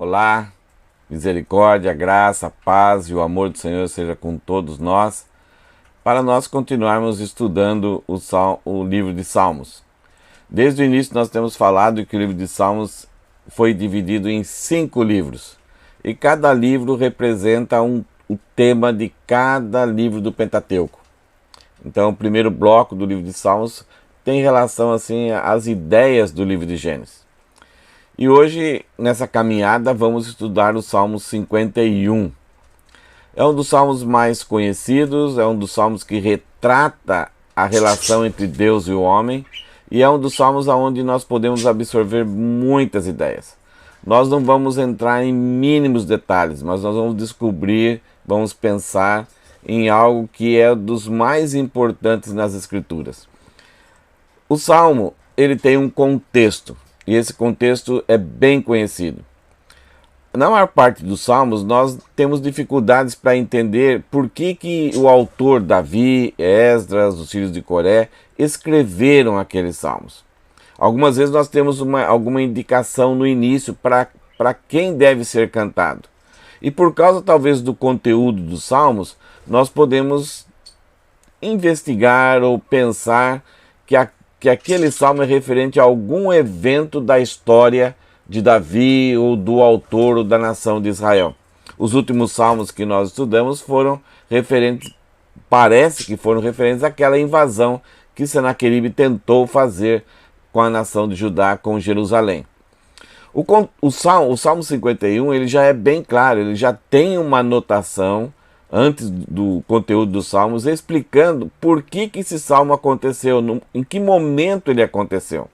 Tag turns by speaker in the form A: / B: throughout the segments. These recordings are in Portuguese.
A: Olá, misericórdia, graça, paz e o amor do Senhor seja com todos nós, para nós continuarmos estudando o livro de Salmos. Desde o início nós temos falado que o livro de Salmos foi dividido em 5 livros, e cada livro representa o tema de cada livro do Pentateuco. Então o primeiro bloco do livro de Salmos tem relação assim às ideias do livro de Gênesis. E hoje, nessa caminhada, vamos estudar o Salmo 51. É um dos salmos mais conhecidos, é um dos salmos que retrata a relação entre Deus e o homem, e é um dos salmos onde nós podemos absorver muitas ideias. Nós não vamos entrar em mínimos detalhes, mas nós vamos descobrir, vamos pensar em algo que é dos mais importantes nas Escrituras. O Salmo, ele tem um contexto. E esse contexto é bem conhecido. Na maior parte dos salmos, nós temos dificuldades para entender por que o autor Davi, Esdras, os filhos de Coré, escreveram aqueles salmos. Algumas vezes nós temos alguma indicação no início para quem deve ser cantado. E por causa talvez do conteúdo dos salmos, nós podemos investigar ou pensar que aquele salmo é referente a algum evento da história de Davi ou do autor ou da nação de Israel. Os últimos salmos que nós estudamos foram referentes, parece que foram referentes àquela invasão que Senaqueribe tentou fazer com a nação de Judá, com Jerusalém. O Salmo 51 ele já é bem claro, ele já tem uma anotação antes do conteúdo dos salmos, explicando por que esse salmo aconteceu, em que momento ele aconteceu.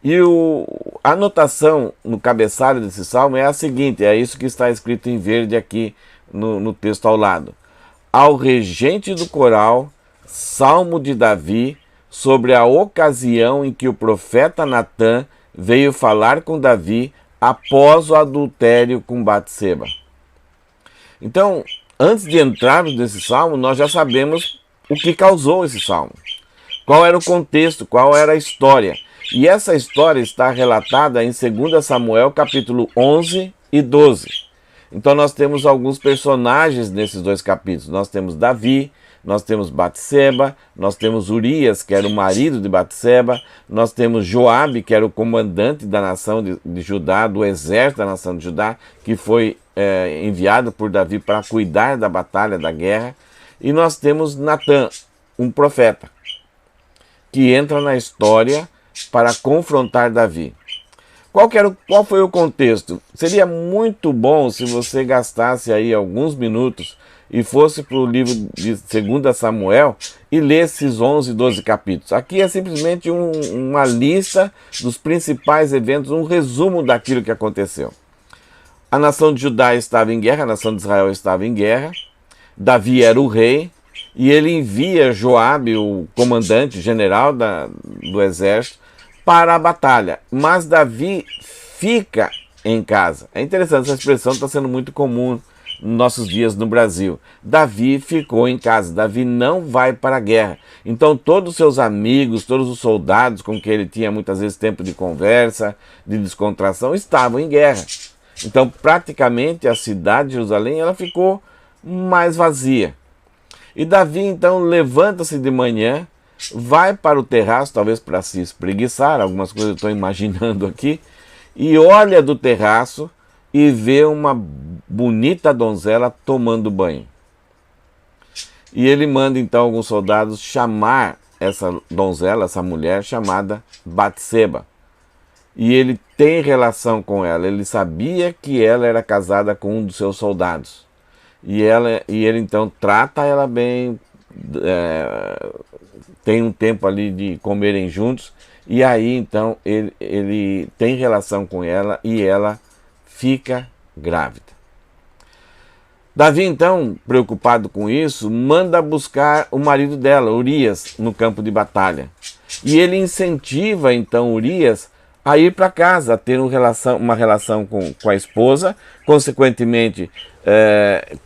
A: E a anotação no cabeçalho desse salmo é a seguinte, é isso que está escrito em verde aqui no texto ao lado. Ao regente do coral, Salmo de Davi, sobre a ocasião em que o profeta Natã veio falar com Davi após o adultério com Batseba. Então, antes de entrarmos nesse salmo, nós já sabemos o que causou esse salmo. Qual era o contexto, qual era a história. E essa história está relatada em 2 Samuel, capítulo 11 e 12. Então nós temos alguns personagens nesses dois capítulos. Nós temos Davi, nós temos Batseba, nós temos Urias, que era o marido de Batseba, nós temos Joabe, que era o comandante da nação de Judá, do exército da nação de Judá, que foi enviado por Davi para cuidar da batalha, da guerra. E nós temos Natã, um profeta, que entra na história para confrontar Davi. Qual foi o contexto? Seria muito bom se você gastasse aí alguns minutos e fosse para o livro de 2 Samuel e lesse esses 11 e 12 capítulos. Aqui é simplesmente uma lista dos principais eventos, um resumo daquilo que aconteceu. A nação de Judá estava em guerra, a nação de Israel estava em guerra, Davi era o rei, e ele envia Joabe, o comandante general do exército, para a batalha. Mas Davi fica em casa. É interessante, essa expressão está sendo muito comum nos nossos dias no Brasil. Davi ficou em casa, Davi não vai para a guerra. Então todos os seus amigos, todos os soldados com quem ele tinha muitas vezes tempo de conversa, de descontração, estavam em guerra. Então praticamente a cidade de Jerusalém ela ficou mais vazia. E Davi então levanta-se de manhã, vai para o terraço, talvez para se espreguiçar, algumas coisas eu estou imaginando aqui, e olha do terraço e vê uma bonita donzela tomando banho. E ele manda então alguns soldados chamar essa donzela, essa mulher chamada Batseba. E ele tem relação com ela, ele sabia que ela era casada com um dos seus soldados. E ele então trata ela bem, tem um tempo ali de comerem juntos, e aí então ele tem relação com ela e ela fica grávida. Davi então, preocupado com isso, manda buscar o marido dela, Urias, no campo de batalha. E ele incentiva então Urias a ir para casa, a ter uma relação com a esposa. Consequentemente,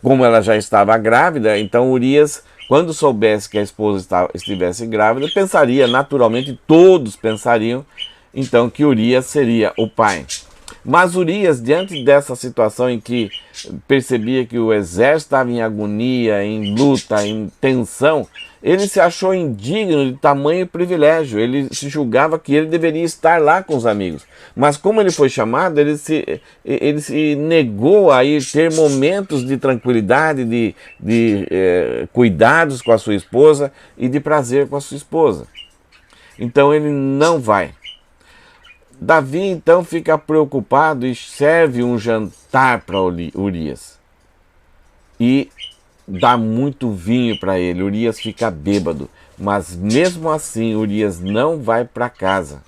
A: como ela já estava grávida, então Urias, quando soubesse que a esposa estivesse grávida, pensaria, naturalmente, todos pensariam, então, que Urias seria o pai. Mas Urias, diante dessa situação em que percebia que o exército estava em agonia, em luta, em tensão, ele se achou indigno de tamanho privilégio. Ele se julgava que ele deveria estar lá com os amigos. Mas como ele foi chamado, ele se negou a ir ter momentos de tranquilidade, de cuidados com a sua esposa e de prazer com a sua esposa. Então ele não vai. Davi então fica preocupado e serve um jantar para Urias. E dá muito vinho para ele. Urias fica bêbado. Mas mesmo assim, Urias não vai para casa.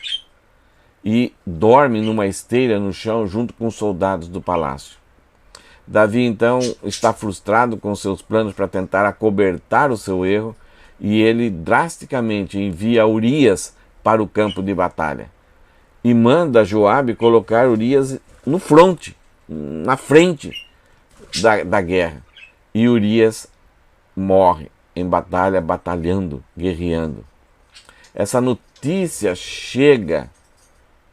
A: E dorme numa esteira no chão junto com os soldados do palácio. Davi então está frustrado com seus planos para tentar acobertar o seu erro. E ele drasticamente envia Urias para o campo de batalha. E manda Joabe colocar Urias no fronte, na frente da guerra. E Urias morre em batalha, batalhando, guerreando. Essa notícia chega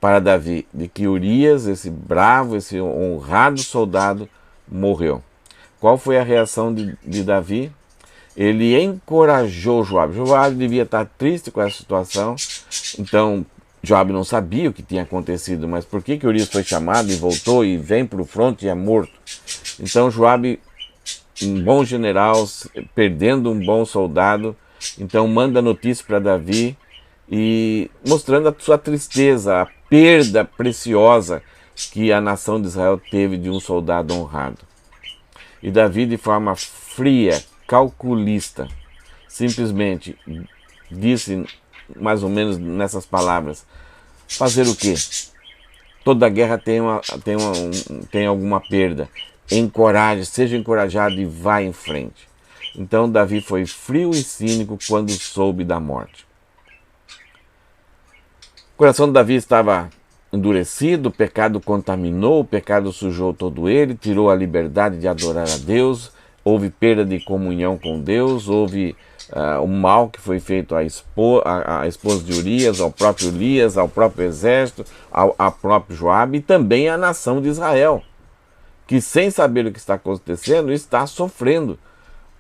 A: para Davi de que Urias, esse bravo, esse honrado soldado, morreu. Qual foi a reação de Davi? Ele encorajou Joabe. Joabe devia estar triste com essa situação, então Joabe não sabia o que tinha acontecido, mas por que Urias foi chamado e voltou e vem para o fronte e é morto? Então Joabe, um bom general, perdendo um bom soldado, então manda notícia para Davi e mostrando a sua tristeza, a perda preciosa que a nação de Israel teve de um soldado honrado. E Davi, de forma fria, calculista, simplesmente disse mais ou menos nessas palavras: fazer o quê? Toda guerra tem alguma perda. Encoraje, seja encorajado e vá em frente. Então Davi foi frio e cínico quando soube da morte. O coração de Davi estava endurecido, o pecado contaminou, o pecado sujou todo ele, tirou a liberdade de adorar a Deus, houve perda de comunhão com Deus, houve o mal que foi feito à esposa de Urias, ao próprio Urias, ao próprio exército, ao próprio Joabe e também à nação de Israel, que sem saber o que está acontecendo, está sofrendo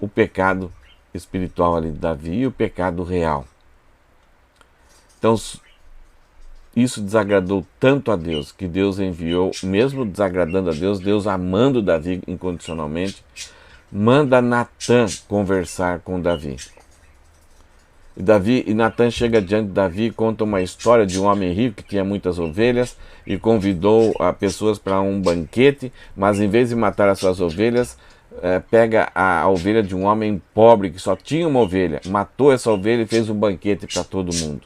A: o pecado espiritual ali de Davi e o pecado real. Então, isso desagradou tanto a Deus, que Deus enviou, mesmo desagradando a Deus, Deus amando Davi incondicionalmente, manda Natã conversar com Davi. E Natã chega diante de Davi e conta uma história de um homem rico que tinha muitas ovelhas e convidou pessoas para um banquete, mas em vez de matar as suas ovelhas, pega a ovelha de um homem pobre que só tinha uma ovelha, matou essa ovelha e fez um banquete para todo mundo.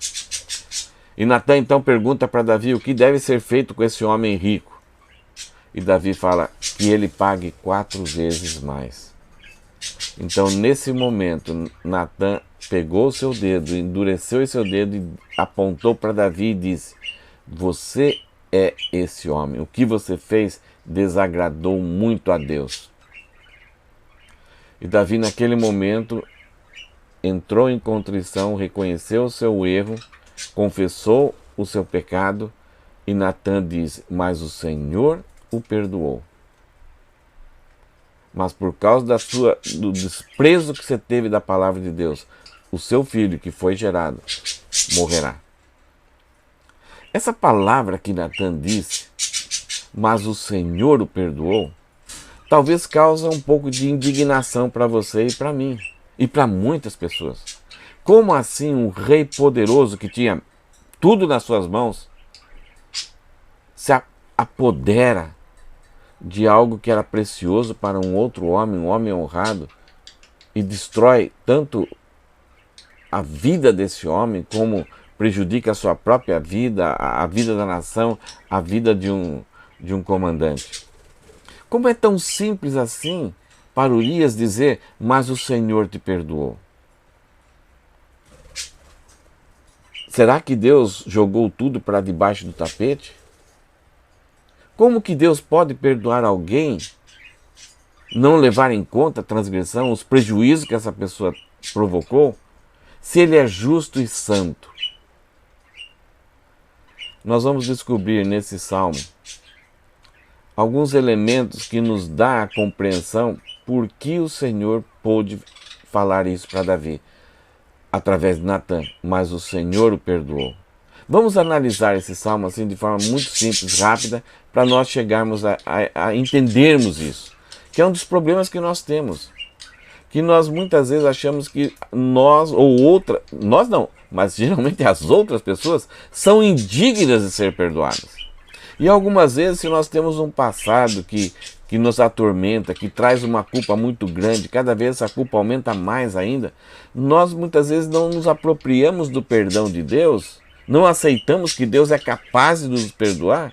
A: E Natã então pergunta para Davi o que deve ser feito com esse homem rico. E Davi fala que ele pague 4 vezes mais. Então, nesse momento, Natã pegou o seu dedo, endureceu o seu dedo e apontou para Davi e disse: você é esse homem. O que você fez desagradou muito a Deus. E Davi, naquele momento, entrou em contrição, reconheceu o seu erro, confessou o seu pecado, e Natã diz: mas o Senhor o perdoou. Mas por causa do desprezo que você teve da palavra de Deus, o seu filho que foi gerado morrerá. Essa palavra que Natã disse, mas o Senhor o perdoou, talvez cause um pouco de indignação para você e para mim, e para muitas pessoas. Como assim um rei poderoso que tinha tudo nas suas mãos se apodera de algo que era precioso para um outro homem, um homem honrado, e destrói tanto a vida desse homem, como prejudica a sua própria vida, a vida da nação, a vida de um comandante? Como é tão simples assim para Urias dizer: mas o Senhor te perdoou? Será que Deus jogou tudo para debaixo do tapete? Como que Deus pode perdoar alguém, não levar em conta a transgressão, os prejuízos que essa pessoa provocou, se Ele é justo e santo? Nós vamos descobrir nesse salmo alguns elementos que nos dá a compreensão por que o Senhor pôde falar isso para Davi, através de Natan, mas o Senhor o perdoou. Vamos analisar esse salmo assim de forma muito simples, rápida, para nós chegarmos a entendermos isso, que é um dos problemas que nós temos, que nós muitas vezes achamos que nós ou outra, nós não, mas geralmente as outras pessoas são indignas de ser perdoadas. E algumas vezes, se nós temos um passado que nos atormenta, que traz uma culpa muito grande, cada vez essa culpa aumenta mais ainda, nós muitas vezes não nos apropriamos do perdão de Deus, não aceitamos que Deus é capaz de nos perdoar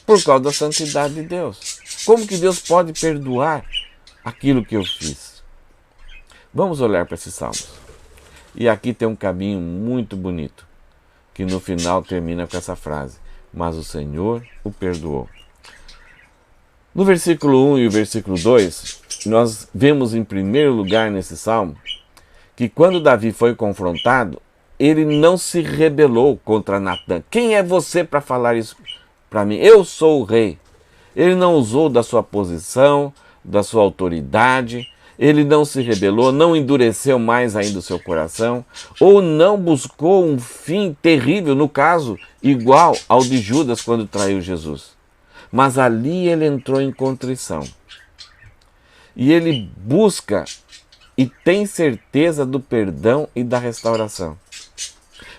A: por causa da santidade de Deus. Como que Deus pode perdoar aquilo que eu fiz? Vamos olhar para esses salmos. E aqui tem um caminho muito bonito, que no final termina com essa frase: mas o Senhor o perdoou. No versículo 1 e o versículo 2, nós vemos em primeiro lugar nesse salmo, que quando Davi foi confrontado, ele não se rebelou contra Natan. Quem é você para falar isso para mim? Eu sou o rei. Ele não usou da sua posição, da sua autoridade, ele não se rebelou, não endureceu mais ainda o seu coração, ou não buscou um fim terrível, no caso, igual ao de Judas quando traiu Jesus. Mas ali ele entrou em contrição. E ele busca e tem certeza do perdão e da restauração.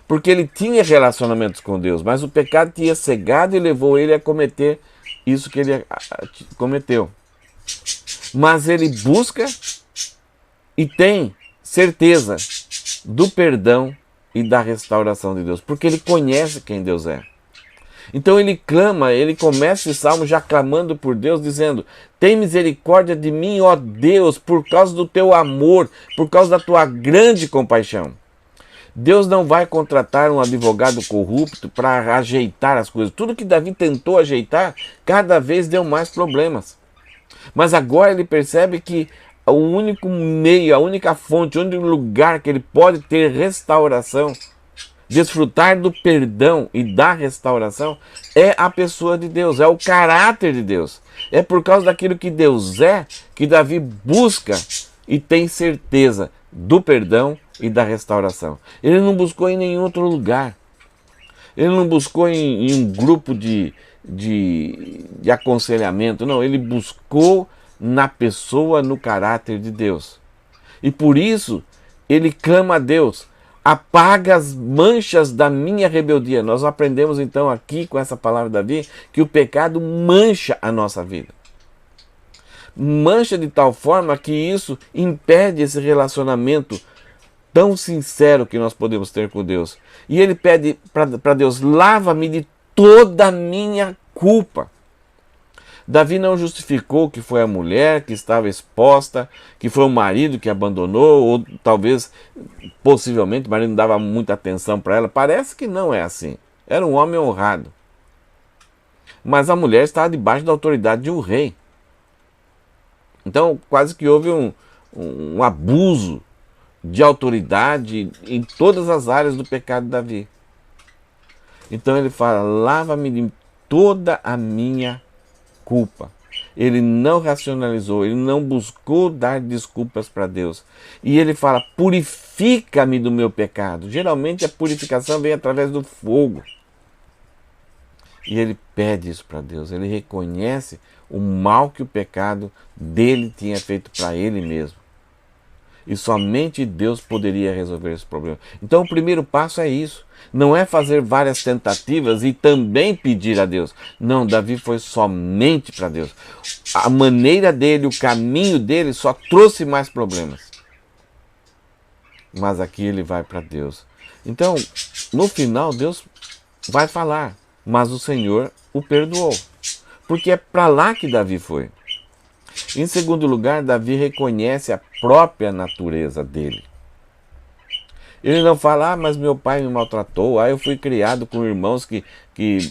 A: Porque ele tinha relacionamentos com Deus, mas o pecado tinha cegado e levou ele a cometer isso que ele cometeu. Mas ele busca e tem certeza do perdão e da restauração de Deus, porque ele conhece quem Deus é. Então ele clama, ele começa esse salmo já clamando por Deus, dizendo: tem misericórdia de mim, ó Deus, por causa do teu amor, por causa da tua grande compaixão. Deus não vai contratar um advogado corrupto para ajeitar as coisas. Tudo que Davi tentou ajeitar, cada vez deu mais problemas. Mas agora ele percebe que o único meio, a única fonte, o único lugar que ele pode ter restauração, desfrutar do perdão e da restauração, é a pessoa de Deus, é o caráter de Deus. É por causa daquilo que Deus é, que Davi busca e tem certeza do perdão e da restauração. Ele não buscou em nenhum outro lugar. Ele não buscou em um grupo de aconselhamento, não. Ele buscou na pessoa, no caráter de Deus. E por isso, ele clama a Deus: apaga as manchas da minha rebeldia. Nós aprendemos então aqui com essa palavra de Davi que o pecado mancha a nossa vida. Mancha de tal forma que isso impede esse relacionamento tão sincero que nós podemos ter com Deus. E ele pede para Deus: lava-me de toda a minha culpa. Davi não justificou que foi a mulher que estava exposta, que foi o marido que abandonou, ou talvez, possivelmente, o marido não dava muita atenção para ela. Parece que não é assim. Era um homem honrado. Mas a mulher estava debaixo da autoridade de um rei. Então, quase que houve um abuso de autoridade em todas as áreas do pecado de Davi. Então ele fala: lava-me de toda a minha culpa. Ele não racionalizou, ele não buscou dar desculpas para Deus. E ele fala: purifica-me do meu pecado. Geralmente a purificação vem através do fogo. E ele pede isso para Deus. Ele reconhece o mal que o pecado dele tinha feito para ele mesmo. E somente Deus poderia resolver esse problema. Então o primeiro passo é isso. Não é fazer várias tentativas e também pedir a Deus. Não, Davi foi somente para Deus. A maneira dele, o caminho dele só trouxe mais problemas. Mas aqui ele vai para Deus. Então, no final, Deus vai falar: mas o Senhor o perdoou. Porque é para lá que Davi foi. Em segundo lugar, Davi reconhece a própria natureza dele. Ele não fala: mas meu pai me maltratou, eu fui criado com irmãos que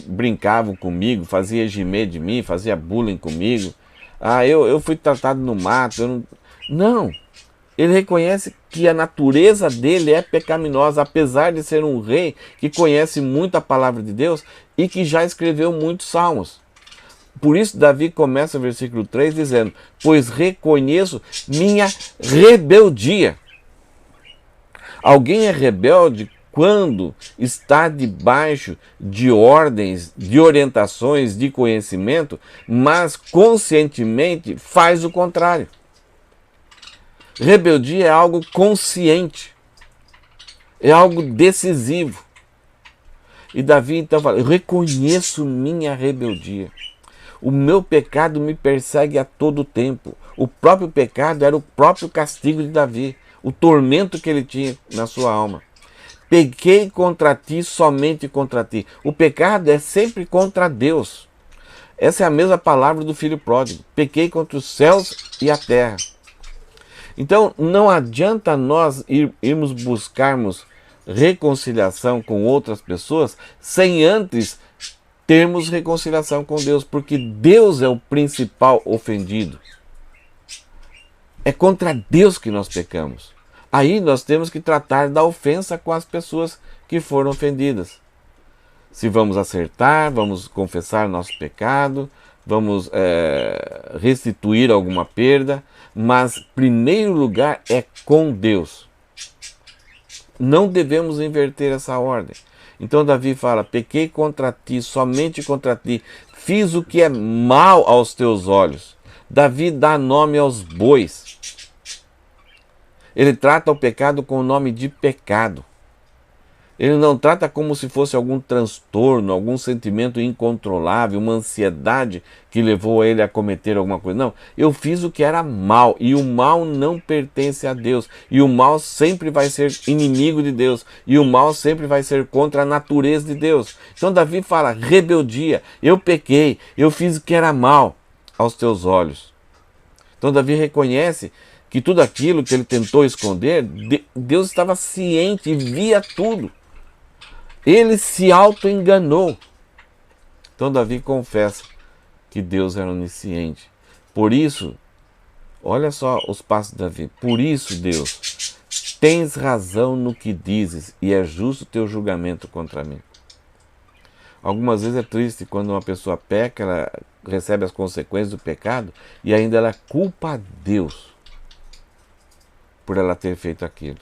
A: brincavam comigo, fazia gemer de mim, fazia bullying comigo, eu fui tratado no mato. Não, ele reconhece que a natureza dele é pecaminosa, apesar de ser um rei que conhece muito a palavra de Deus e que já escreveu muitos salmos. por isso Davi começa o versículo 3 dizendo: pois reconheço minha rebeldia. Alguém é rebelde quando está debaixo de ordens, de orientações, de conhecimento, mas conscientemente faz o contrário. Rebeldia é algo consciente, é algo decisivo. E Davi então fala: eu reconheço minha rebeldia. O meu pecado me persegue a todo tempo. O próprio pecado era o próprio castigo de Davi, o tormento que ele tinha na sua alma. Pequei contra ti, somente contra ti. O pecado é sempre contra Deus. Essa é a mesma palavra do filho pródigo. Pequei contra os céus e a terra. Então não adianta nós irmos buscarmos reconciliação com outras pessoas sem antes termos reconciliação com Deus, porque Deus é o principal ofendido. É contra Deus que nós pecamos. Aí nós temos que tratar da ofensa com as pessoas que foram ofendidas. Se vamos acertar, vamos confessar nosso pecado, vamos restituir alguma perda, mas em primeiro lugar é com Deus. Não devemos inverter essa ordem. Então Davi fala: pequei contra ti, somente contra ti, fiz o que é mal aos teus olhos. Davi dá nome aos bois. Ele trata o pecado com o nome de pecado. Ele não trata como se fosse algum transtorno, algum sentimento incontrolável, uma ansiedade que levou ele a cometer alguma coisa. Não, eu fiz o que era mal, e o mal não pertence a Deus. E o mal sempre vai ser inimigo de Deus. E o mal sempre vai ser contra a natureza de Deus. Então Davi fala: rebeldia, eu pequei, eu fiz o que era mal aos teus olhos. Então Davi reconhece que tudo aquilo que ele tentou esconder, Deus estava ciente e via tudo. Ele se auto-enganou. Então Davi confessa que Deus era onisciente. Por isso, olha só os passos de Davi. Por isso, Deus, tens razão no que dizes, e é justo o teu julgamento contra mim. Algumas vezes é triste quando uma pessoa peca, ela recebe as consequências do pecado e ainda ela culpa a Deus por ela ter feito aquilo.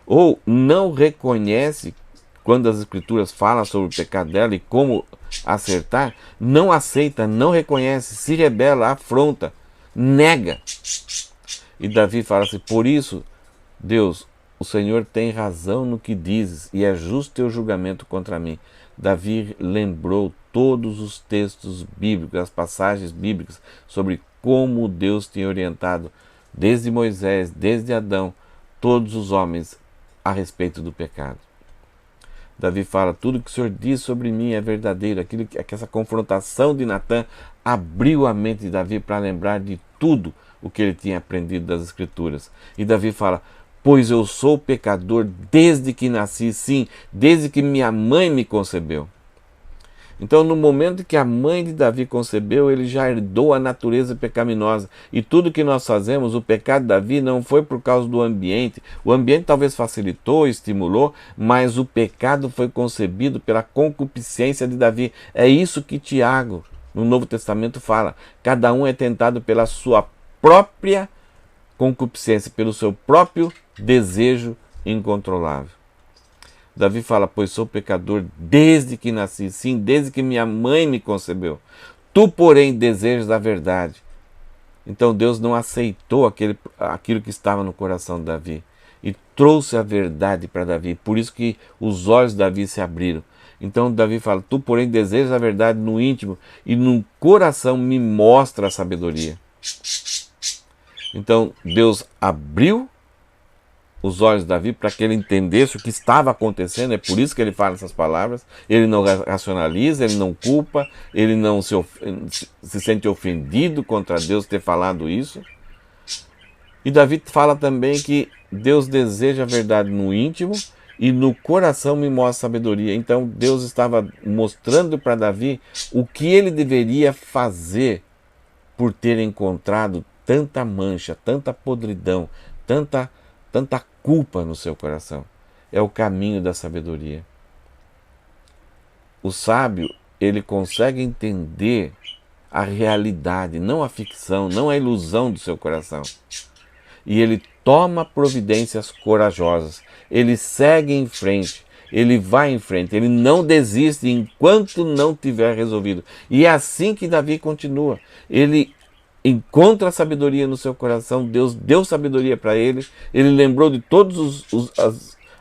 A: Ou não reconhece, quando as Escrituras falam sobre o pecado dela e como acertar, não aceita, não reconhece, se rebela, afronta, nega. E Davi fala assim: por isso, Deus, o Senhor tem razão no que dizes, e é justo teu julgamento contra mim. Davi lembrou todos os textos bíblicos, as passagens bíblicas sobre como Deus tinha orientado, desde Moisés, desde Adão, todos os homens a respeito do pecado. Davi fala: tudo que o Senhor diz sobre mim é verdadeiro. Aquilo que essa confrontação de Natã abriu a mente de Davi para lembrar de tudo o que ele tinha aprendido das Escrituras. E Davi fala: pois eu sou pecador desde que nasci, sim, desde que minha mãe me concebeu. Então, no momento que a mãe de Davi concebeu, ele já herdou a natureza pecaminosa. E tudo que nós fazemos, o pecado de Davi não foi por causa do ambiente. O ambiente talvez facilitou, estimulou, mas o pecado foi concebido pela concupiscência de Davi. É isso que Tiago, no Novo Testamento, fala. Cada um é tentado pela sua própria concupiscência, pelo seu próprio desejo incontrolável. Davi fala: pois sou pecador desde que nasci, sim, desde que minha mãe me concebeu. Tu, porém, desejas a verdade. Então Deus não aceitou aquilo que estava no coração de Davi e trouxe a verdade para Davi. Por isso que os olhos de Davi se abriram. Então Davi fala: tu, porém, desejas a verdade no íntimo, e no coração me mostra a sabedoria. Então Deus abriu os olhos de Davi para que ele entendesse o que estava acontecendo. É por isso que ele fala essas palavras. Ele não racionaliza, ele não culpa, ele não se sente ofendido contra Deus ter falado isso. E Davi fala também que Deus deseja a verdade no íntimo e no coração me mostra sabedoria. Então Deus estava mostrando para Davi o que ele deveria fazer por ter encontrado tanta mancha, tanta podridão, tanta culpa no seu coração. É o caminho da sabedoria. O sábio, ele consegue entender a realidade, não a ficção, não a ilusão do seu coração. E ele toma providências corajosas, ele segue em frente, ele vai em frente, ele não desiste enquanto não tiver resolvido. E é assim que Davi continua. Ele encontra a sabedoria no seu coração, Deus deu sabedoria para ele, ele lembrou de todas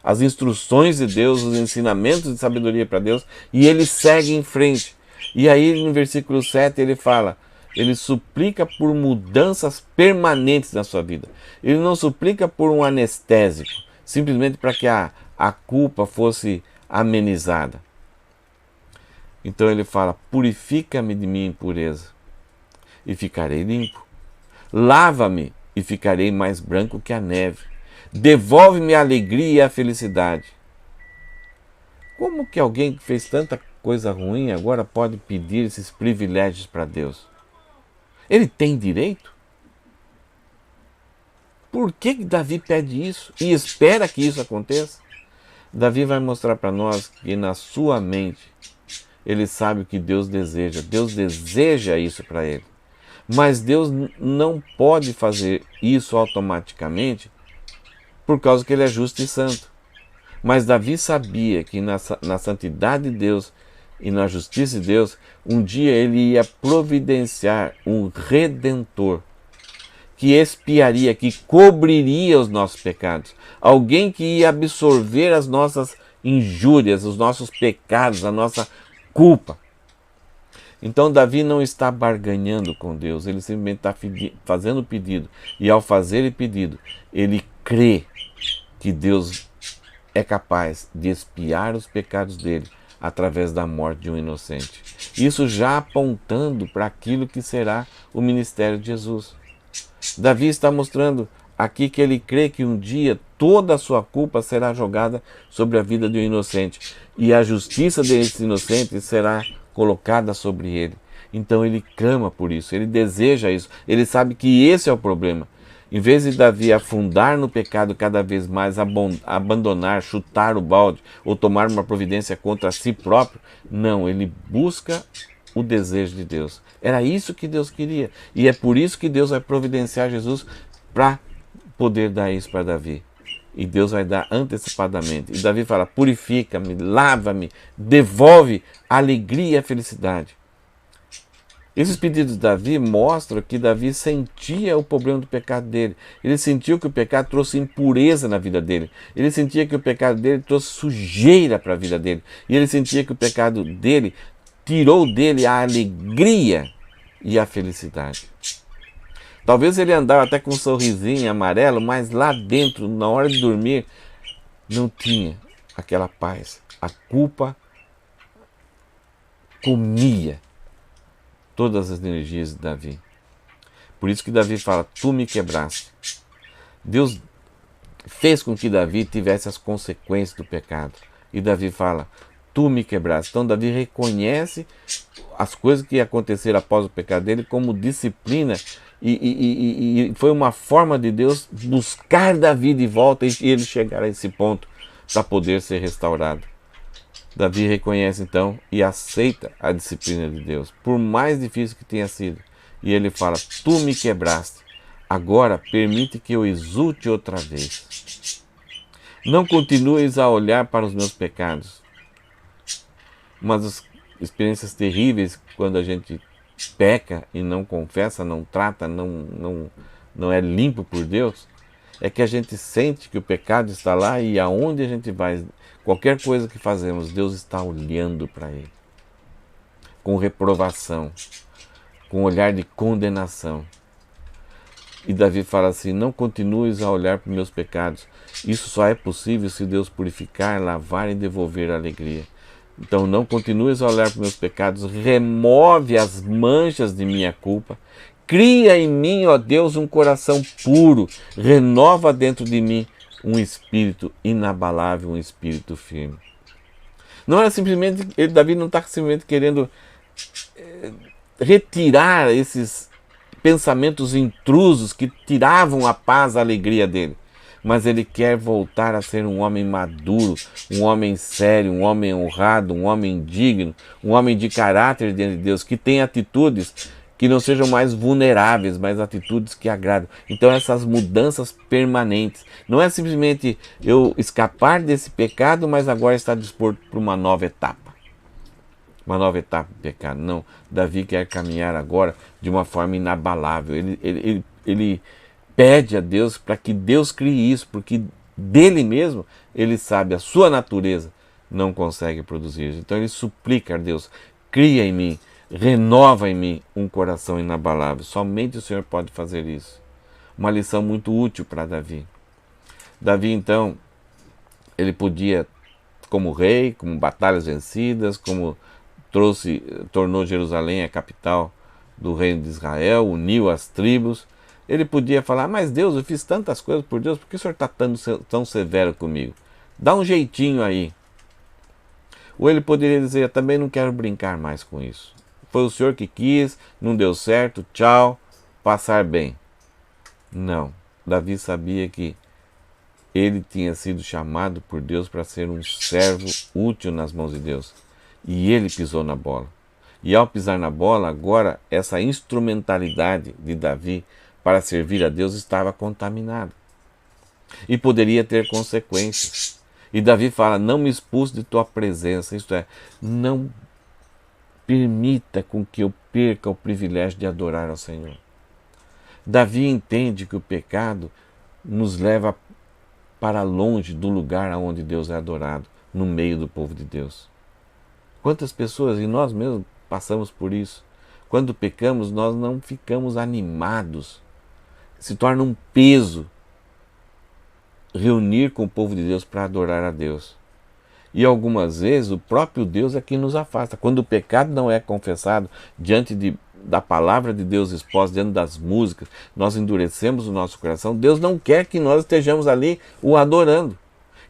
A: as instruções de Deus, os ensinamentos de sabedoria para Deus, e ele segue em frente. E aí no versículo 7 ele fala, ele suplica por mudanças permanentes na sua vida. Ele não suplica por um anestésico, simplesmente para que a culpa fosse amenizada. Então ele fala, purifica-me de minha impureza e ficarei limpo. Lava-me e ficarei mais branco que a neve. Devolve-me a alegria e a felicidade. Como que alguém que fez tanta coisa ruim agora pode pedir esses privilégios para Deus? Ele tem direito? Por que Davi pede isso e espera que isso aconteça? Davi vai mostrar para nós que na sua mente ele sabe o que Deus deseja isso para ele. Mas Deus não pode fazer isso automaticamente por causa que ele é justo e santo. Mas Davi sabia que na santidade de Deus e na justiça de Deus, um dia ele ia providenciar um redentor que expiaria, que cobriria os nossos pecados. Alguém que ia absorver as nossas injúrias, os nossos pecados, a nossa culpa. Então Davi não está barganhando com Deus, ele simplesmente está fazendo o pedido. E ao fazer o pedido, ele crê que Deus é capaz de expiar os pecados dele através da morte de um inocente. Isso já apontando para aquilo que será o ministério de Jesus. Davi está mostrando aqui que ele crê que um dia toda a sua culpa será jogada sobre a vida de um inocente e a justiça desse inocente será colocada sobre ele. Então ele clama por isso, ele deseja isso, ele sabe que esse é o problema. Em vez de Davi afundar no pecado cada vez mais, abandonar, chutar o balde ou tomar uma providência contra si próprio, não, ele busca o desejo de Deus. Era isso que Deus queria. E é por isso que Deus vai providenciar Jesus para poder dar isso para Davi. E Deus vai dar antecipadamente. E Davi fala, purifica-me, lava-me, devolve a alegria e a felicidade. Esses pedidos de Davi mostram que Davi sentia o problema do pecado dele. Ele sentiu que o pecado trouxe impureza na vida dele. Ele sentia que o pecado dele trouxe sujeira para a vida dele. E ele sentia que o pecado dele tirou dele a alegria e a felicidade. Talvez ele andava até com um sorrisinho amarelo, mas lá dentro, na hora de dormir, não tinha aquela paz. A culpa comia todas as energias de Davi. Por isso que Davi fala, tu me quebraste. Deus fez com que Davi tivesse as consequências do pecado. E Davi fala, tu me quebraste. Então Davi reconhece as coisas que aconteceram após o pecado dele como disciplina e foi uma forma de Deus buscar Davi de volta e ele chegar a esse ponto para poder ser restaurado. Davi reconhece então e aceita a disciplina de Deus, por mais difícil que tenha sido. E ele fala, tu me quebraste, agora permite que eu exulte outra vez. Não continues a olhar para os meus pecados. Uma das experiências terríveis quando a gente peca e não confessa, não trata, não é limpo por Deus, é que a gente sente que o pecado está lá e aonde a gente vai, qualquer coisa que fazemos, Deus está olhando para ele, com reprovação, com olhar de condenação. E Davi fala assim, não continues a olhar para os meus pecados, isso só é possível se Deus purificar, lavar e devolver a alegria. Então não continues a olhar para os meus pecados, remove as manchas de minha culpa, cria em mim, ó Deus, um coração puro, renova dentro de mim um espírito inabalável, um espírito firme. Não era simplesmente, Davi não está simplesmente querendo retirar esses pensamentos intrusos que tiravam a paz, a alegria dele. Mas ele quer voltar a ser um homem maduro, um homem sério, um homem honrado, um homem digno, um homem de caráter diante de Deus, que tem atitudes que não sejam mais vulneráveis, mas atitudes que agradam. Então essas mudanças permanentes, não é simplesmente eu escapar desse pecado, mas agora está disposto para uma nova etapa. Uma nova etapa do pecado. Não, Davi quer caminhar agora de uma forma inabalável. Ele pede a Deus para que Deus crie isso, porque dele mesmo ele sabe, a sua natureza não consegue produzir isso. Então ele suplica a Deus, cria em mim, renova em mim um coração inabalável. Somente o Senhor pode fazer isso. Uma lição muito útil para Davi. Davi, então, ele podia, como rei, como batalhas vencidas, como tornou Jerusalém a capital do reino de Israel, uniu as tribos. Ele podia falar, mas Deus, eu fiz tantas coisas por Deus, por que o Senhor está tão severo comigo? Dá um jeitinho aí. Ou ele poderia dizer, eu também não quero brincar mais com isso. Foi o Senhor que quis, não deu certo, tchau, passar bem. Não, Davi sabia que ele tinha sido chamado por Deus para ser um servo útil nas mãos de Deus. E ele pisou na bola. E ao pisar na bola, agora essa instrumentalidade de Davi para servir a Deus estava contaminada. E poderia ter consequências. E Davi fala, não me expulse de tua presença, isto é, não permita com que eu perca o privilégio de adorar ao Senhor. Davi entende que o pecado nos leva para longe do lugar onde Deus é adorado, no meio do povo de Deus. Quantas pessoas, e nós mesmos passamos por isso, quando pecamos nós não ficamos animados, se torna um peso reunir com o povo de Deus para adorar a Deus. E algumas vezes o próprio Deus é quem nos afasta. Quando o pecado não é confessado diante da palavra de Deus exposta, diante das músicas, nós endurecemos o nosso coração, Deus não quer que nós estejamos ali o adorando.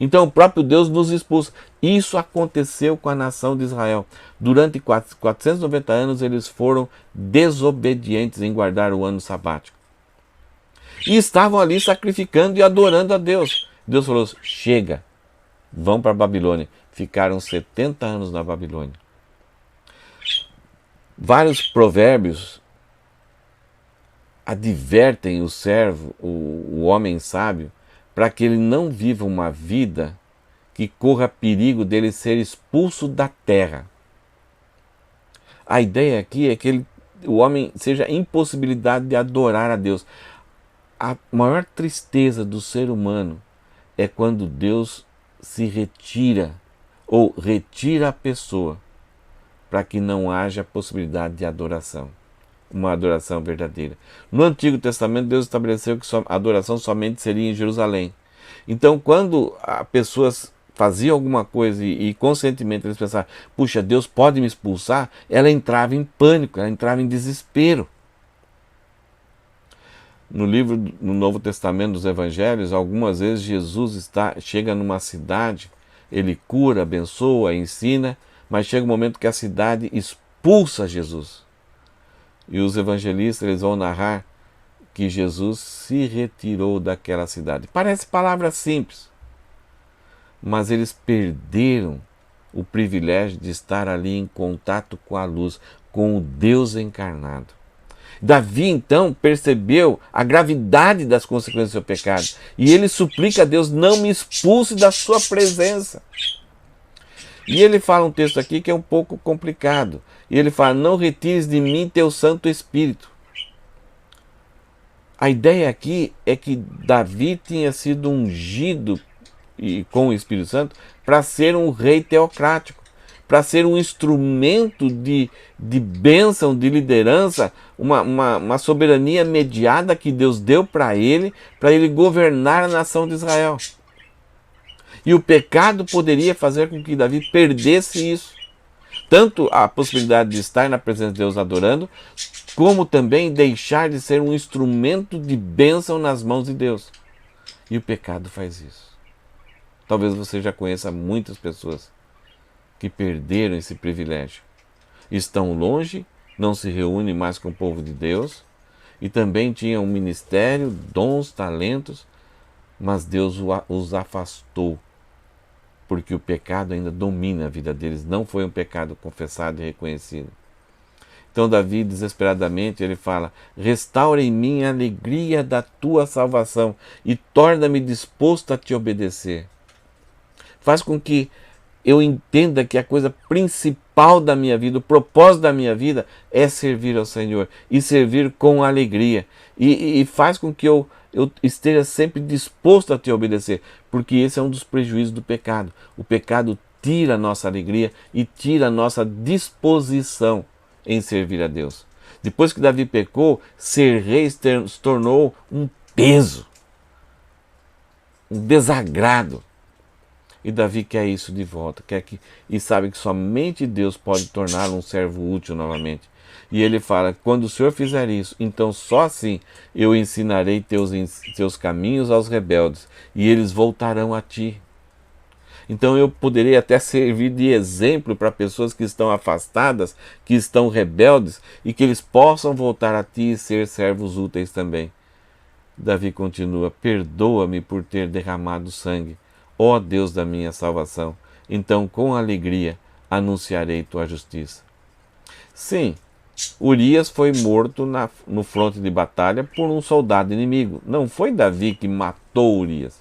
A: Então o próprio Deus nos expulsa. Isso aconteceu com a nação de Israel. Durante 490 anos eles foram desobedientes em guardar o ano sabático. E estavam ali sacrificando e adorando a Deus. Deus falou, chega, vão para a Babilônia. Ficaram 70 anos na Babilônia. Vários provérbios advertem o servo, o homem sábio, para que ele não viva uma vida que corra perigo dele ser expulso da terra. A ideia aqui é que o homem seja impossibilidade de adorar a Deus. A maior tristeza do ser humano é quando Deus se retira ou retira a pessoa para que não haja possibilidade de adoração, uma adoração verdadeira. No Antigo Testamento, Deus estabeleceu que a adoração somente seria em Jerusalém. Então, quando as pessoas faziam alguma coisa e conscientemente eles pensavam, puxa, Deus pode me expulsar, ela entrava em pânico, ela entrava em desespero. No Novo Testamento dos Evangelhos, algumas vezes Jesus chega numa cidade, ele cura, abençoa, ensina, mas chega um momento que a cidade expulsa Jesus. E os evangelistas eles vão narrar que Jesus se retirou daquela cidade. Parece palavra simples, mas eles perderam o privilégio de estar ali em contato com a luz, com o Deus encarnado. Davi, então, percebeu a gravidade das consequências do seu pecado. E ele suplica a Deus, não me expulse da sua presença. E ele fala um texto aqui que é um pouco complicado. E ele fala, não retires de mim teu Santo Espírito. A ideia aqui é que Davi tinha sido ungido com o Espírito Santo para ser um rei teocrático, para ser um instrumento de bênção, de liderança, uma soberania mediada que Deus deu para ele governar a nação de Israel. E o pecado poderia fazer com que Davi perdesse isso. Tanto a possibilidade de estar na presença de Deus adorando, como também deixar de ser um instrumento de bênção nas mãos de Deus. E o pecado faz isso. Talvez você já conheça muitas pessoas que perderam esse privilégio. Estão longe, não se reúnem mais com o povo de Deus, e também tinham um ministério, dons, talentos, mas Deus os afastou, porque o pecado ainda domina a vida deles, não foi um pecado confessado e reconhecido. Então Davi, desesperadamente, ele fala: restaura em mim a alegria da tua salvação e torna-me disposto a te obedecer. Faz com que eu entenda que a coisa principal da minha vida, o propósito da minha vida é servir ao Senhor e servir com alegria. E faz com que eu esteja sempre disposto a te obedecer, porque esse é um dos prejuízos do pecado. O pecado tira a nossa alegria e tira a nossa disposição em servir a Deus. Depois que Davi pecou, ser rei se tornou um peso, um desagrado. E Davi quer isso de volta, e sabe que somente Deus pode torná-lo um servo útil novamente. E ele fala: quando o Senhor fizer isso, então só assim eu ensinarei teus caminhos aos rebeldes, e eles voltarão a ti. Então eu poderei até servir de exemplo para pessoas que estão afastadas, que estão rebeldes, e que eles possam voltar a ti e ser servos úteis também. Davi continua: perdoa-me por ter derramado sangue, ó Deus da minha salvação, então com alegria anunciarei tua justiça. Sim, Urias foi morto no fronte de batalha por um soldado inimigo. Não foi Davi que matou Urias.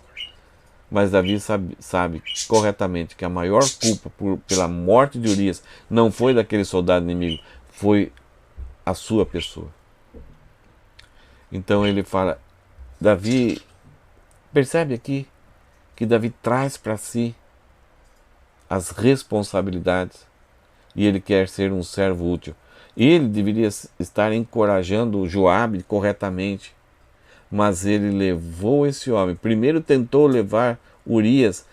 A: Mas Davi sabe corretamente que a maior culpa pela morte de Urias não foi daquele soldado inimigo, foi a sua pessoa. Então ele fala, Davi, percebe aqui que Davi traz para si as responsabilidades e ele quer ser um servo útil. Ele deveria estar encorajando Joabe corretamente, mas ele levou esse homem. Primeiro tentou levar Urias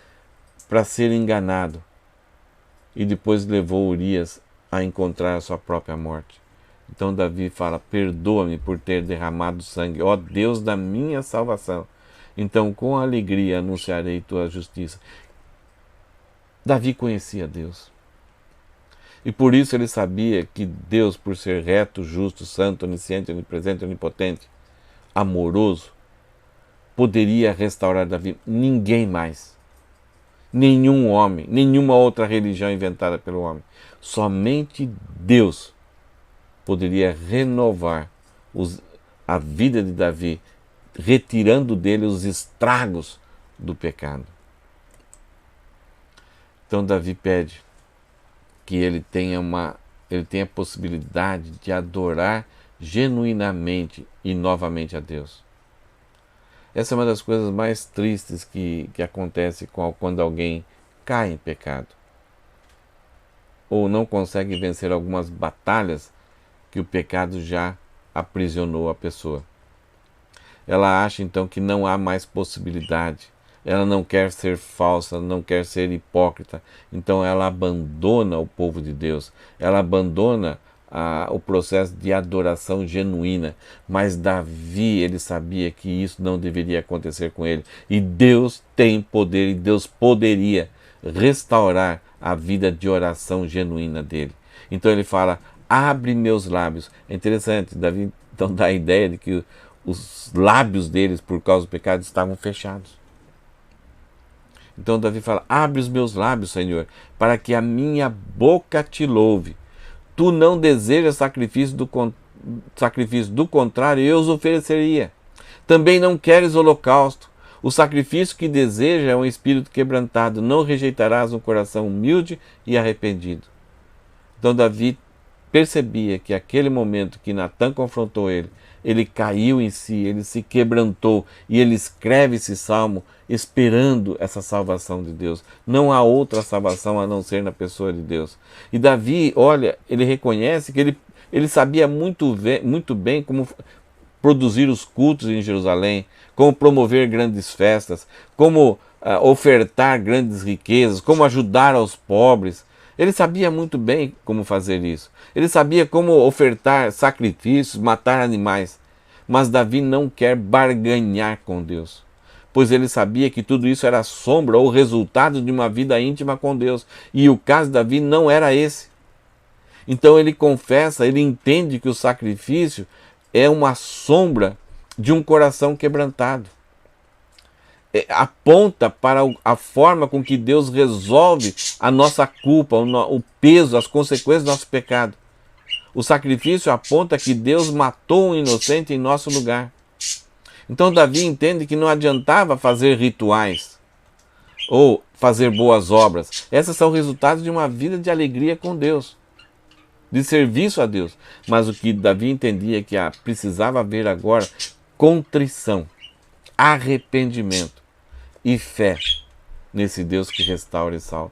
A: para ser enganado e depois levou Urias a encontrar a sua própria morte. Então Davi fala, perdoa-me por ter derramado sangue, ó Deus da minha salvação. Então com alegria anunciarei tua justiça. Davi conhecia Deus. E por isso ele sabia que Deus, por ser reto, justo, santo, onisciente, onipresente, onipotente, amoroso, poderia restaurar Davi. Ninguém mais. Nenhum homem, nenhuma outra religião inventada pelo homem. Somente Deus poderia renovar a vida de Davi, retirando dele os estragos do pecado. Então Davi pede que ele tenha a possibilidade de adorar genuinamente e novamente a Deus. Essa é uma das coisas mais tristes que acontece quando alguém cai em pecado ou não consegue vencer algumas batalhas que o pecado já aprisionou a pessoa. Ela acha então que não há mais possibilidade. Ela não quer ser falsa, não quer ser hipócrita. Então ela abandona o povo de Deus. Ela abandona o processo de adoração genuína. Mas Davi, ele sabia que isso não deveria acontecer com ele. E Deus tem poder, e Deus poderia restaurar a vida de oração genuína dele. Então ele fala, abre meus lábios. É interessante, Davi então dá a ideia de que os lábios deles, por causa do pecado, estavam fechados. Então Davi fala, abre os meus lábios, Senhor, para que a minha boca te louve. Tu não desejas sacrifício, do contrário, eu os ofereceria. Também não queres holocausto. O sacrifício que deseja é um espírito quebrantado. Não rejeitarás um coração humilde e arrependido. Então Davi percebia que aquele momento que Natã confrontou ele caiu em si, ele se quebrantou e ele escreve esse salmo esperando essa salvação de Deus. Não há outra salvação a não ser na pessoa de Deus. E Davi, olha, ele reconhece que ele sabia muito bem como produzir os cultos em Jerusalém, como promover grandes festas, como ofertar grandes riquezas, como ajudar aos pobres. Ele sabia muito bem como fazer isso. Ele sabia como ofertar sacrifícios, matar animais. Mas Davi não quer barganhar com Deus, pois ele sabia que tudo isso era sombra ou resultado de uma vida íntima com Deus. E o caso de Davi não era esse. Então ele confessa, ele entende que o sacrifício é uma sombra de um coração quebrantado. Aponta para a forma com que Deus resolve a nossa culpa, o peso, as consequências do nosso pecado. O sacrifício aponta que Deus matou um inocente em nosso lugar. Então Davi entende que não adiantava fazer rituais ou fazer boas obras. Esses são resultados de uma vida de alegria com Deus, de serviço a Deus. Mas o que Davi entendia é que precisava haver agora contrição, arrependimento e fé nesse Deus que restaura e salva.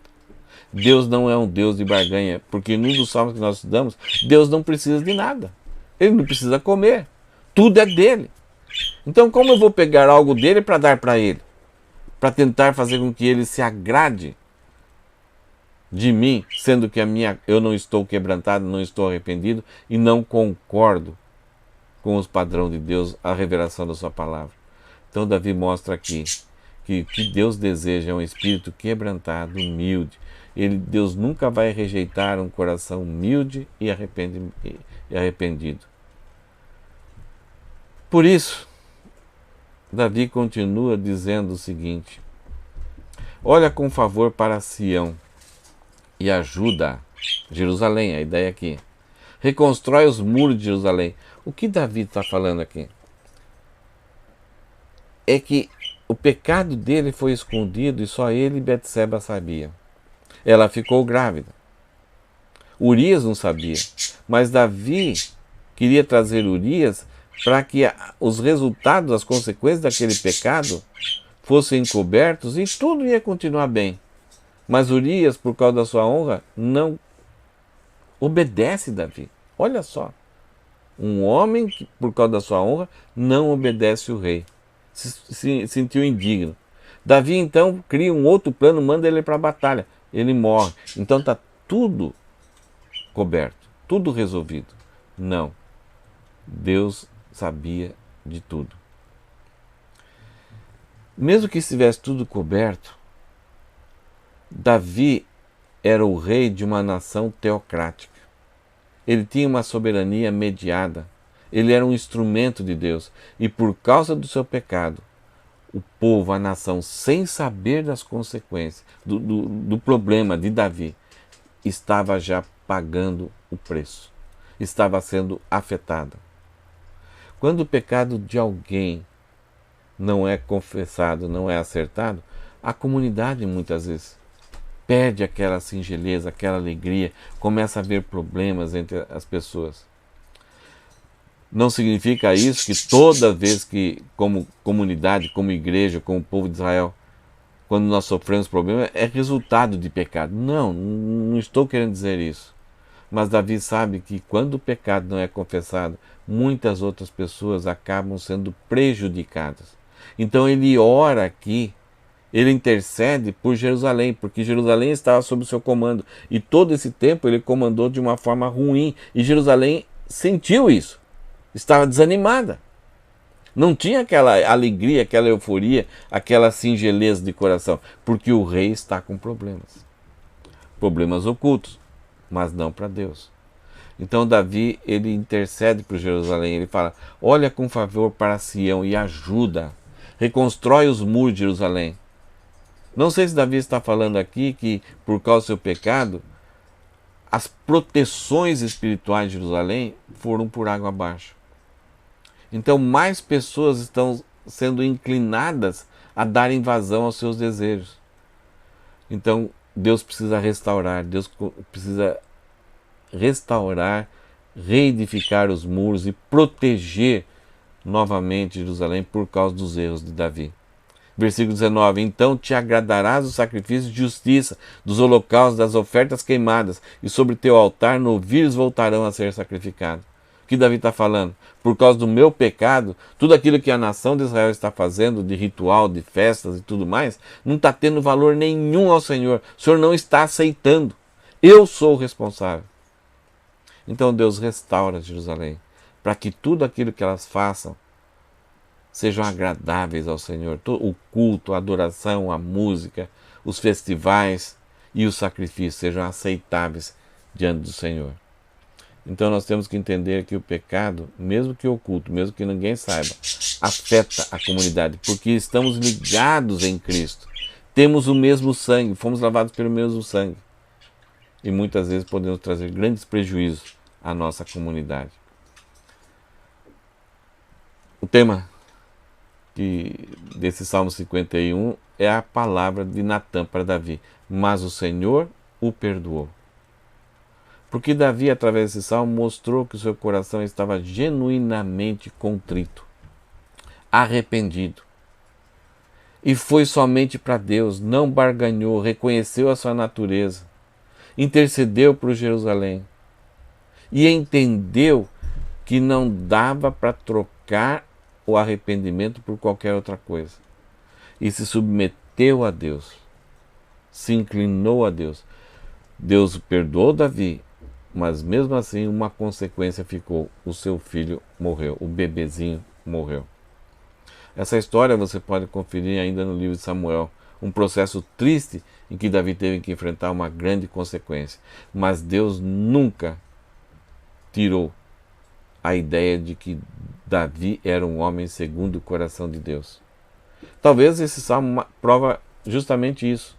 A: Deus não é um Deus de barganha, porque num dos salmos que nós estudamos, Deus não precisa de nada. Ele não precisa comer. Tudo é dele. Então como eu vou pegar algo dele para dar para ele? Para tentar fazer com que ele se agrade de mim, sendo que eu não estou quebrantado, não estou arrependido e não concordo com os padrões de Deus, a revelação da sua palavra. Então Davi mostra aqui que o que Deus deseja é um espírito quebrantado, humilde. Deus nunca vai rejeitar um coração humilde e arrependido. Por isso, Davi continua dizendo o seguinte: olha com favor para Sião e ajuda Jerusalém, a ideia aqui. Reconstrói os muros de Jerusalém. O que Davi está falando aqui? É que o pecado dele foi escondido e só ele e Betseba sabiam. Ela ficou grávida. Urias não sabia, mas Davi queria trazer Urias para que os resultados, as consequências daquele pecado fossem encobertos e tudo ia continuar bem. Mas Urias, por causa da sua honra, não obedece Davi. Olha só, um homem que, por causa da sua honra, não obedece o rei. Se sentiu indigno. Davi então cria um outro plano, manda ele para a batalha. Ele morre. Então está tudo coberto, tudo resolvido. Não. Deus sabia de tudo. Mesmo que estivesse tudo coberto, Davi era o rei de uma nação teocrática. Ele tinha uma soberania mediada. Ele era um instrumento de Deus. E por causa do seu pecado, o povo, a nação, sem saber das consequências, do problema de Davi, estava já pagando o preço. Estava sendo afetada. Quando o pecado de alguém não é confessado, não é acertado, a comunidade muitas vezes perde aquela singeleza, aquela alegria, começa a haver problemas entre as pessoas. Não significa isso que toda vez que, como comunidade, como igreja, como povo de Israel, quando nós sofremos problemas, é resultado de pecado. Não, não estou querendo dizer isso. Mas Davi sabe que quando o pecado não é confessado, muitas outras pessoas acabam sendo prejudicadas. Então ele ora aqui, ele intercede por Jerusalém, porque Jerusalém estava sob o seu comando. E todo esse tempo ele comandou de uma forma ruim. E Jerusalém sentiu isso. Estava desanimada. Não tinha aquela alegria, aquela euforia, aquela singeleza de coração. Porque o rei está com problemas. Problemas ocultos, mas não para Deus. Então Davi, ele intercede por Jerusalém. Ele fala, olha com favor para Sião e ajuda. Reconstrói os muros de Jerusalém. Não sei se Davi está falando aqui que, por causa do seu pecado, as proteções espirituais de Jerusalém foram por água abaixo. Então, mais pessoas estão sendo inclinadas a dar vazão aos seus desejos. Então, Deus precisa restaurar, reedificar os muros e proteger novamente Jerusalém por causa dos erros de Davi. Versículo 19, então te agradarás do sacrifício de justiça, dos holocaustos, das ofertas queimadas, e sobre teu altar novilhos voltarão a ser sacrificados. O que Davi está falando? Por causa do meu pecado, tudo aquilo que a nação de Israel está fazendo, de ritual, de festas e tudo mais, não está tendo valor nenhum ao Senhor. O Senhor não está aceitando. Eu sou o responsável. Então Deus restaura Jerusalém, para que tudo aquilo que elas façam sejam agradáveis ao Senhor. O culto, a adoração, a música, os festivais e os sacrifícios sejam aceitáveis diante do Senhor. Então nós temos que entender que o pecado, mesmo que oculto, mesmo que ninguém saiba, afeta a comunidade, porque estamos ligados em Cristo. Temos o mesmo sangue, fomos lavados pelo mesmo sangue. E muitas vezes podemos trazer grandes prejuízos a nossa comunidade. O tema desse Salmo 51 é a palavra de Natã para Davi. Mas o Senhor o perdoou. Porque Davi, através desse salmo, mostrou que o seu coração estava genuinamente contrito, arrependido. E foi somente para Deus, não barganhou, reconheceu a sua natureza, intercedeu por Jerusalém e entendeu que não dava para trocar o arrependimento por qualquer outra coisa. E se submeteu a Deus, se inclinou a Deus. Deus perdoou Davi, mas mesmo assim uma consequência ficou: o seu filho morreu, o bebezinho morreu. Essa história você pode conferir ainda no livro de Samuel, um processo triste em que Davi teve que enfrentar uma grande consequência. Mas Deus nunca tirou a ideia de que Davi era um homem segundo o coração de Deus. Talvez esse salmo prova justamente isso.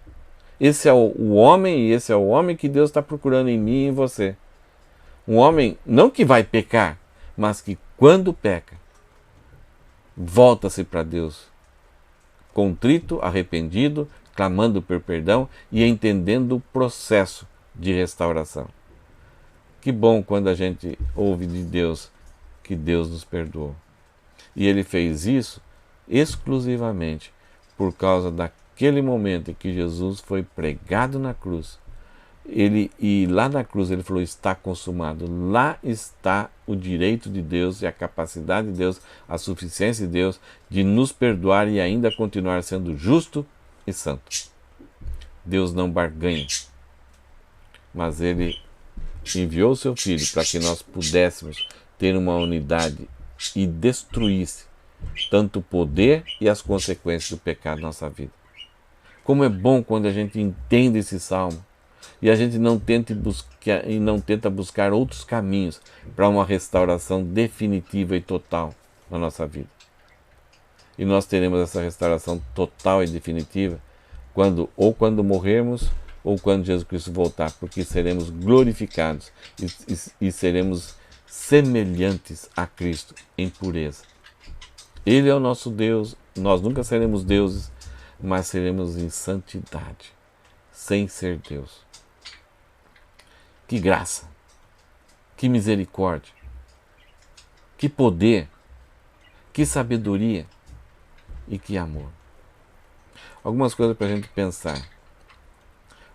A: Esse é o homem, e esse é o homem que Deus está procurando em mim e em você. Um homem não que vai pecar, mas que quando peca, volta-se para Deus, contrito, arrependido, clamando por perdão e entendendo o processo de restauração. Que bom quando a gente ouve de Deus que Deus nos perdoou. E Ele fez isso exclusivamente por causa daquele momento em que Jesus foi pregado na cruz. E lá na cruz ele falou: está consumado. Lá está o direito de Deus e a capacidade de Deus, a suficiência de Deus de nos perdoar e ainda continuar sendo justo e santo. Deus não barganha, mas Ele enviou o seu Filho para que nós pudéssemos ter uma unidade e destruísse tanto o poder e as consequências do pecado na nossa vida. Como é bom quando a gente entende esse salmo e a gente não tenta buscar outros caminhos para uma restauração definitiva e total na nossa vida. E nós teremos essa restauração total e definitiva quando morrermos ou quando Jesus Cristo voltar, porque seremos glorificados e seremos semelhantes a Cristo em pureza. Ele é o nosso Deus, nós nunca seremos deuses, mas seremos em santidade, sem ser Deus. Que graça, que misericórdia, que poder, que sabedoria e que amor. Algumas coisas para a gente pensar.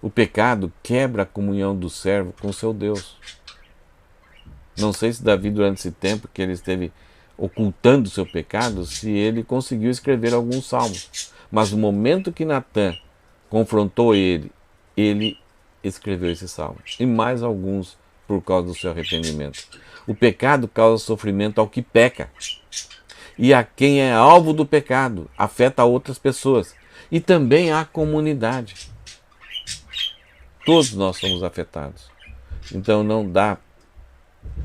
A: O pecado quebra a comunhão do servo com seu Deus. Não sei se Davi, durante esse tempo que ele esteve ocultando o seu pecado, se ele conseguiu escrever alguns salmos. Mas no momento que Natã confrontou ele escreveu esse salmo. E mais alguns por causa do seu arrependimento. O pecado causa sofrimento ao que peca. E a quem é alvo do pecado, afeta outras pessoas. E também a comunidade. Todos nós somos afetados. Então não dá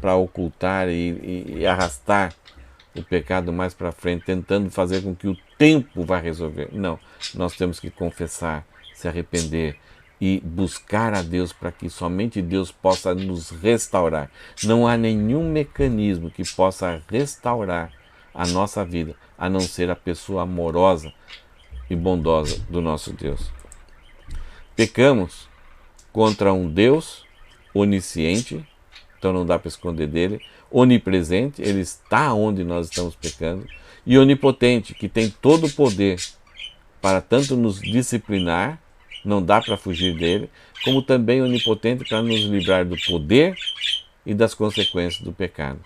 A: para ocultar e arrastar o pecado mais para frente, tentando fazer com que o tempo vá resolver. Não, nós temos que confessar, se arrepender e buscar a Deus para que somente Deus possa nos restaurar. Não há nenhum mecanismo que possa restaurar a nossa vida, a não ser a pessoa amorosa e bondosa do nosso Deus. Pecamos contra um Deus onisciente, então não dá para esconder dele, onipresente, ele está onde nós estamos pecando, e onipotente, que tem todo o poder para tanto nos disciplinar, não dá para fugir dele, como também onipotente para nos livrar do poder e das consequências do pecado.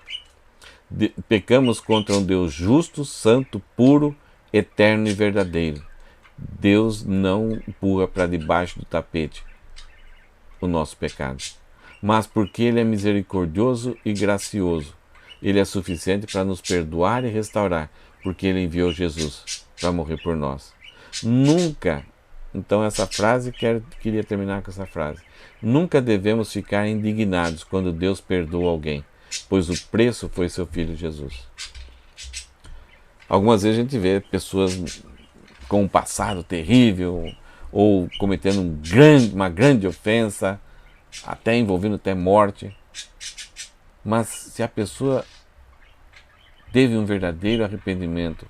A: Pecamos contra um Deus justo, santo, puro, eterno e verdadeiro. Deus não empurra para debaixo do tapete o nosso pecado, mas porque Ele é misericordioso e gracioso, Ele é suficiente para nos perdoar e restaurar, porque Ele enviou Jesus para morrer por nós. Nunca, então essa frase, queria terminar com essa frase, nunca devemos ficar indignados quando Deus perdoa alguém, pois o preço foi seu Filho Jesus. Algumas vezes a gente vê pessoas com um passado terrível, ou cometendo uma grande ofensa, até envolvendo até morte. Mas se a pessoa teve um verdadeiro arrependimento,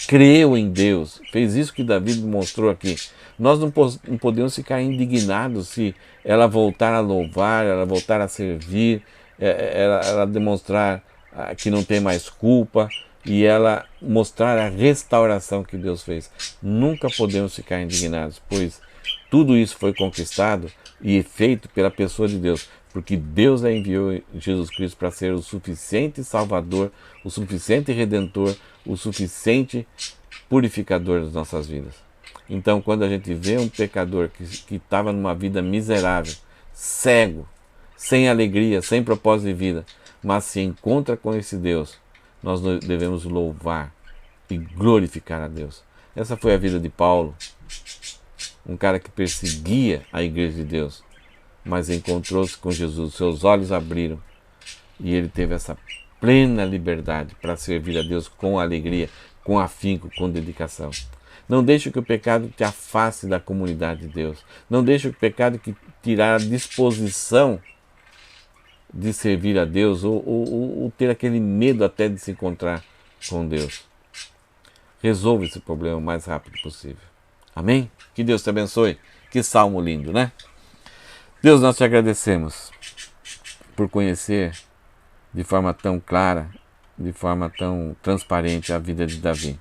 A: creu em Deus, fez isso que Davi demonstrou aqui. Nós não podemos ficar indignados se ela voltar a louvar, ela voltar a servir, ela demonstrar que não tem mais culpa e ela mostrar a restauração que Deus fez. Nunca podemos ficar indignados, pois tudo isso foi conquistado e feito pela pessoa de Deus, porque Deus a enviou Jesus Cristo para ser o suficiente Salvador, o suficiente Redentor, o suficiente purificador das nossas vidas. Então, quando a gente vê um pecador que estava numa vida miserável, cego, sem alegria, sem propósito de vida, mas se encontra com esse Deus, nós devemos louvar e glorificar a Deus. Essa foi a vida de Paulo, um cara que perseguia a igreja de Deus, mas encontrou-se com Jesus, seus olhos abriram e ele teve essa plena liberdade para servir a Deus com alegria, com afinco, com dedicação. Não deixe que o pecado te afaste da comunidade de Deus. Não deixe que o pecado que tirar a disposição de servir a Deus ou ter aquele medo até de se encontrar com Deus. Resolva esse problema o mais rápido possível. Amém? Que Deus te abençoe. Que salmo lindo, né? Deus, nós te agradecemos por conhecer de forma tão clara, de forma tão transparente a vida de Davi.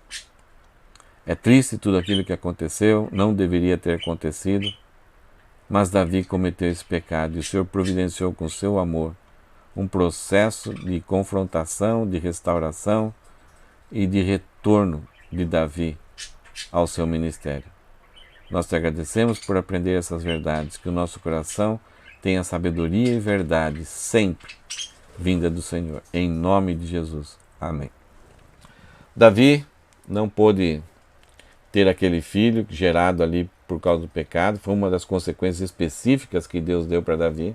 A: É triste tudo aquilo que aconteceu, não deveria ter acontecido, mas Davi cometeu esse pecado e o Senhor providenciou com seu amor um processo de confrontação, de restauração e de retorno de Davi ao seu ministério. Nós te agradecemos por aprender essas verdades, que o nosso coração tenha sabedoria e verdade sempre vinda do Senhor. Em nome de Jesus. Amém. Davi não pôde ter aquele filho gerado ali por causa do pecado, foi uma das consequências específicas que Deus deu para Davi,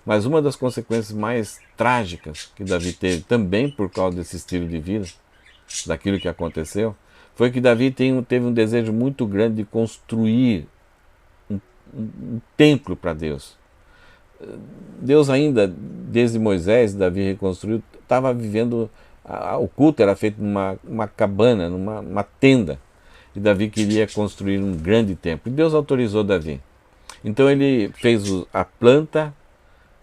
A: mas uma das consequências mais trágicas que Davi teve, também por causa desse estilo de vida, daquilo que aconteceu, foi que Davi teve um desejo muito grande de construir um templo para Deus. Deus ainda, desde Moisés, Davi reconstruiu, estava vivendo, o culto era feito numa cabana, numa tenda, e Davi queria construir um grande templo. E Deus autorizou Davi. Então ele fez a planta,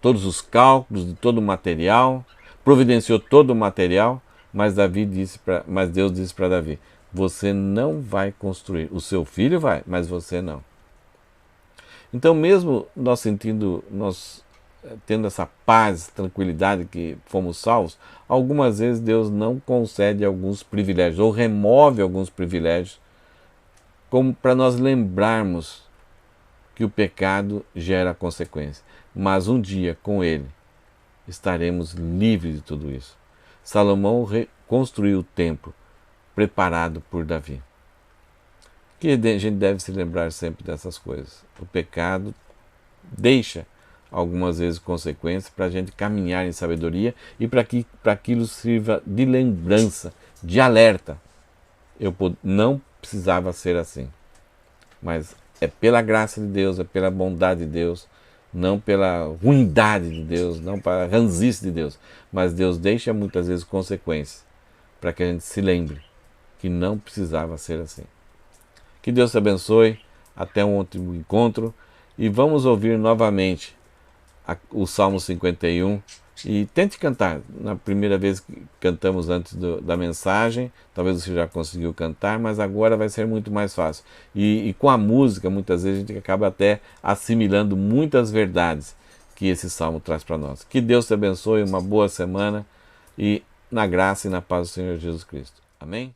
A: todos os cálculos de todo o material, providenciou todo o material, mas Deus disse para Davi: você não vai construir. O seu filho vai, mas você não. Então, mesmo nós tendo essa paz, tranquilidade que fomos salvos, algumas vezes Deus não concede alguns privilégios ou remove alguns privilégios, como para nós lembrarmos que o pecado gera consequência. Mas um dia, com ele, estaremos livres de tudo isso. Salomão reconstruiu o templo preparado por Davi. Que a gente deve se lembrar sempre dessas coisas. O pecado deixa algumas vezes consequências para a gente caminhar em sabedoria e para que aquilo sirva de lembrança, de alerta. Eu não precisava ser assim, mas é pela graça de Deus, é pela bondade de Deus, não pela ruindade de Deus, não pela ranzice de Deus, mas Deus deixa muitas vezes consequências para que a gente se lembre que não precisava ser assim. Que Deus te abençoe, até um outro encontro, e vamos ouvir novamente o Salmo 51, e tente cantar. Na primeira vez que cantamos antes da mensagem, talvez você já conseguiu cantar, mas agora vai ser muito mais fácil. E com a música, muitas vezes, a gente acaba até assimilando muitas verdades que esse Salmo traz para nós. Que Deus te abençoe, uma boa semana, e na graça e na paz do Senhor Jesus Cristo. Amém?